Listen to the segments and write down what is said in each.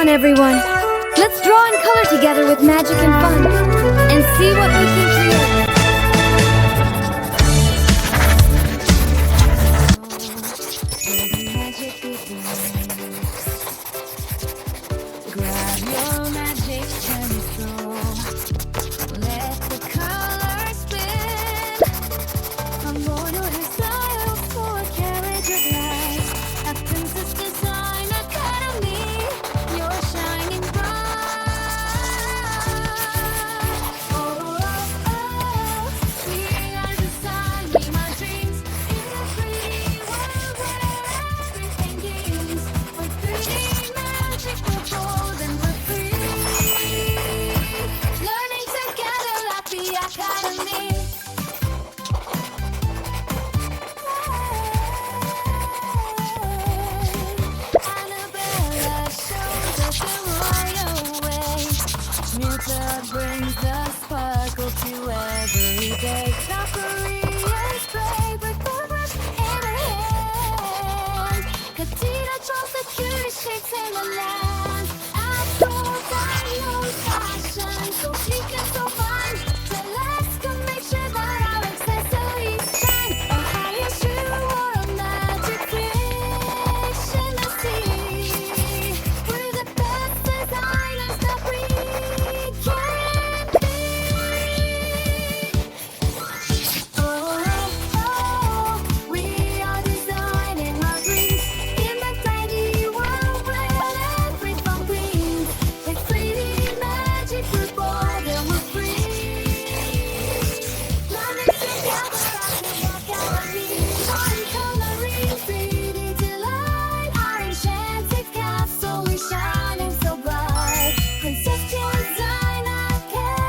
on, everyone. Let's draw and color together with magic and fun, and see what we can create. Where the magic begins. Grab your magic pencil. Let the colors spin. I'm going to hairstyle for a carriage of light. A Princess Design Academy. You're shining bright. Oh, oh, oh. We are designing our dreams in a 3D world where everything gains. With 3D magic, we're bold and we're free. Learning together at the Academy. Annabella shows us the royal way. Muta brings the sparkle to every day. Valkyrie is brave with the brush in her hand. Katina draws the cutest shapes in the land. Outdoor dinos fashion, so chic and so fun. Celeste can make sure that our accessories shine. A highest true world magic fiction to see. We're the best designers that we can be. Oh, oh, we are designing our dreams in the tiny world where every fun queen. It's 3D magic, we're bold and we're free. Learning together at the Academy. Fun coloring, 3D delight. Our enchanted castle is shining so bright. Princess Design Academy,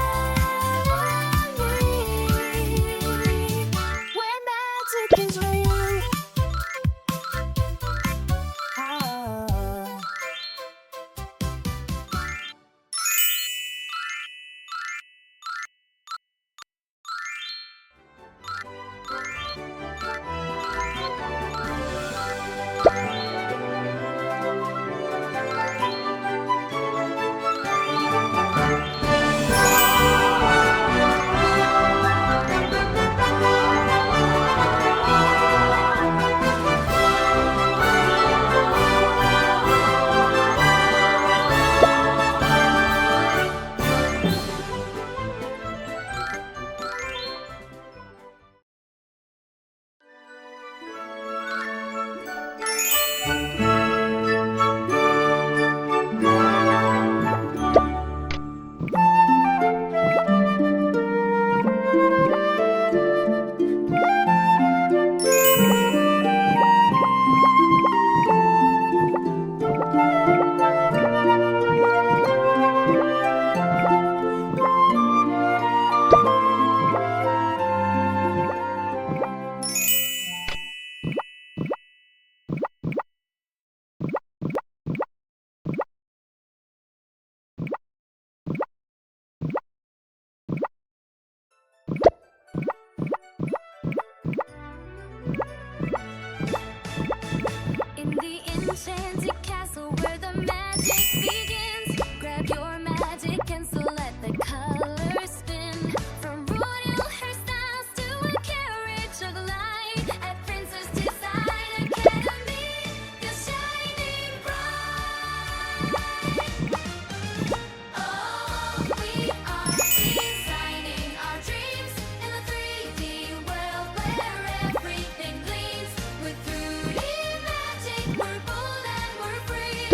where magic is real. In the enchanted castle where the magic begins, grab your magic and so let the colors spin. From royal hairstyles to a carriage of light, at Princess Design Academy, you're shining bright. Oh, we are designing our dreams in a 3D world where everything gleams. With 3D magic, we're bold and we're free.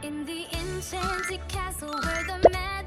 In the enchanted castle where the magic